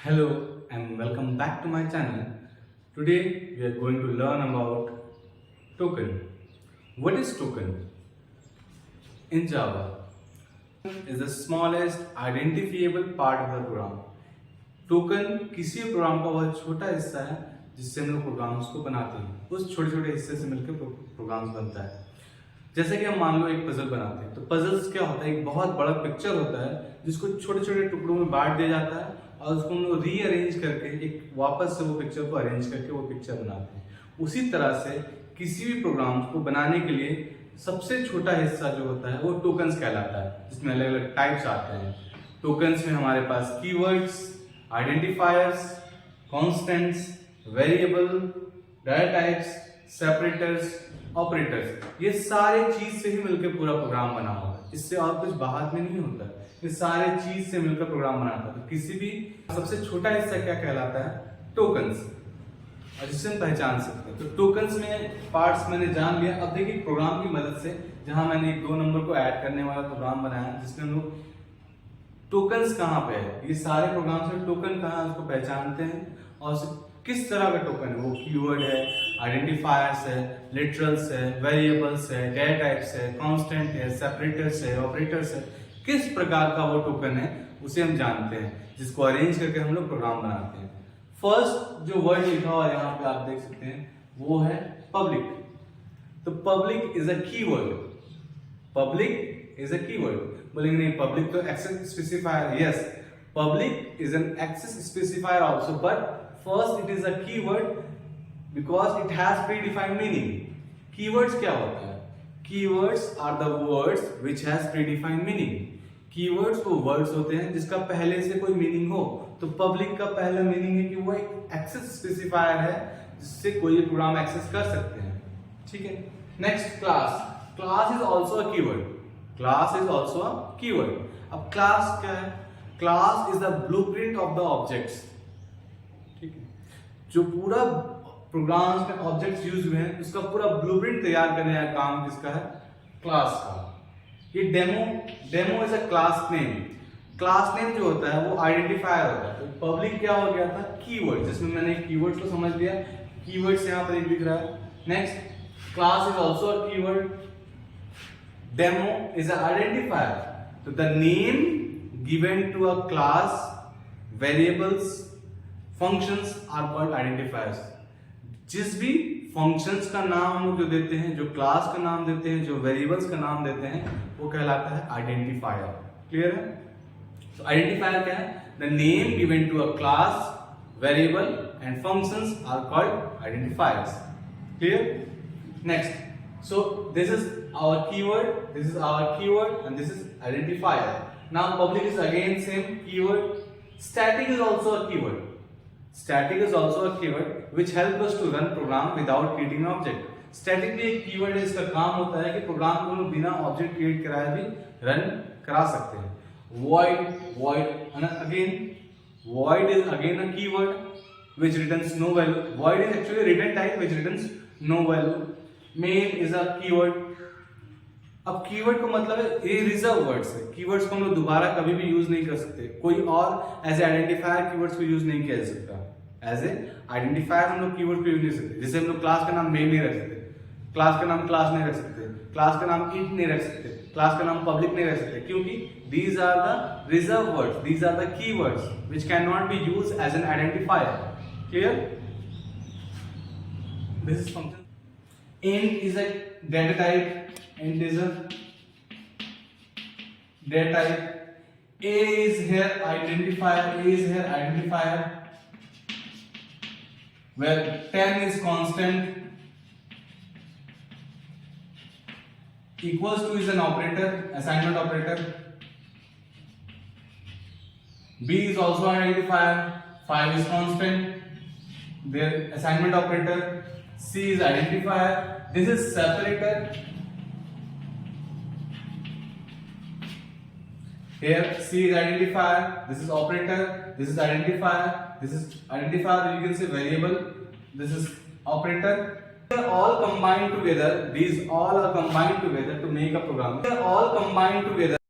Hello and welcome back to my channel. Today we are going to learn about token. What is token? In Java, is the smallest identifiable part of the program. Token किसी भी programme का बहुत छोटा हिस्सा है जिससे हम लोग प्रोग्राम्स को बनाते हैं। उस छोटे छोटे हिस्से से मिलकर प्रोग्राम्स बनता है। जैसे कि हम मान लो एक पजल बनाते हैं तो पजल्स क्या होता है, एक बहुत बड़ा पिक्चर होता है जिसको छोटे छोटे टुकड़ों में बांट दिया जाता है और उसको हम लोग रीअरेंज करके एक वापस से वो पिक्चर को अरेंज करके वो पिक्चर बनाते हैं। उसी तरह से किसी भी प्रोग्राम को बनाने के लिए सबसे छोटा हिस्सा जो होता है वो टोकन्स कहलाता है, जिसमें अलग अलग टाइप्स आते हैं। टोकन्स में हमारे पास keywords, identifiers, constants, variable, data types, separators, operators, ये सारे चीज से ही मिलकर पूरा प्रोग्राम बना होगा। इससे और कुछ बाहर में नहीं होता, ये सारे चीज से मिलकर प्रोग्राम बनाता है। तो किसी भी सबसे छोटा हिस्सा क्या कहलाता है? टोकन्स, और जिससे हम पहचान सकते हैं। तो टोकन्स में पार्ट्स मैंने जान लिया। अब देखिए प्रोग्राम की मदद से, जहां मैंने एक 2 नंबर को ऐड करने वाला प्रोग्राम बनाया जिसमें हम लोग टोकन्स कहाँ पे है, ये सारे प्रोग्राम से टोकन कहाँ है उसको पहचानते हैं और किस तरह का टोकन है। वो कीवर्ड है, आइडेंटिफायर्स है, लिटरल्स है, वेरिएबल्स है, डेटा टाइप्स है, कांस्टेंट है, सेपरेटर्स है, ऑपरेटर्स है, किस प्रकार का वो टोकन है उसे हम जानते हैं, जिसको अरेंज करके हम लोग प्रोग्राम बनाते हैं। फर्स्ट जो वर्ड लिखा हुआ है यहाँ पे आप देख सकते हैं वो है पब्लिक। तो public is a keyword. Public is a keyword. बोलेंगे नहीं पब्लिक तो access specifier, yes public is an access specifier also, but first it is a keyword because it has predefined meaning. Keywords क्या होता है? Keywords are the words which has predefined meaning. Keywords वो words होते हैं जिसका पहले से कोई मीनिंग हो। तो पब्लिक का पहला मीनिंग है कि वो एक एक्सेस स्पेसिफायर है जिससे कोई प्रोग्राम एक्सेस कर सकते हैं। ठीक है, next class. Class is also a keyword. Class is also a keyword. अब क्लास क्या है? Class is the blueprint of the objects. ठीक है, जो पूरा प्रोग्राम्स में ऑब्जेक्ट्स यूज हुए हैं उसका पूरा ब्लूप्रिंट तैयार करने का काम किसका है? क्लास का। ये demo is a class name. Class name जो होता है वो आइडेंटिफायर होता है। तो पब्लिक क्या हो गया था? कीवर्ड, जिसमें मैंने कीवर्ड्स को समझ लिया। कीवर्ड्स यहां पर एक दिख रहा है। Next, class is also a keyword. Demo is a identifier. तो the name given to a class, variables, functions are called identifiers. जिस भी फंक्शंस का नाम हम लोग जो देते हैं, जो क्लास का नाम देते हैं, जो वेरिएबल्स का नाम देते हैं, वो कहलाता है आइडेंटिफायर। क्लियर है? तो आइडेंटिफायर क्या है? The name given to a class, variable and functions are called identifiers. Clear? Next, so this is our keyword, this is our keyword and this is identifier. Now public is again same keyword. Static is also a keyword. Static is also a keyword which help us to run program without creating an object. Static भी एक keyword है, इसका काम होता है कि programme को हम बिना ऑब्जेक्ट क्रिएट कराए भी रन करा सकते हैं। void is again a keyword which returns no value. void is actually a return type which returns no value. main is a keyword. अब कीवर्ड को मतलब है ये रिजर्व वर्ड्स है। कीवर्ड्स को हम लोग दोबारा कभी भी यूज नहीं कर सकते। कोई और एज ए आइडेंटिफायर कीवर्ड्स को यूज नहीं किया जा सकता। एज ए आइडेंटिफायर हम लोग कीवर्ड को यूज नहीं सकते। जैसे हम लोग क्लास का नाम मेन नहीं रख सकते, क्लास का नाम क्लास नहीं रख सकते, क्लास का नाम इंट नहीं रख सकते, क्लास का नाम पब्लिक नहीं रख सकते, क्योंकि these are the reserve words, these are the keywords which can not be used as an identifier. Clear? This is function. Int is a data type. Int is a data type. A is here identifier, where 10 is constant. Equals to is an operator, assignment operator. B is also identifier. 5 is constant. Their assignment operator. C is identifier. This is separator. Here C is identifier, this is operator, this is identifier, this is identifier, you can say variable, this is operator. They are all combined together, these all are combined together to make a program. They are all combined together.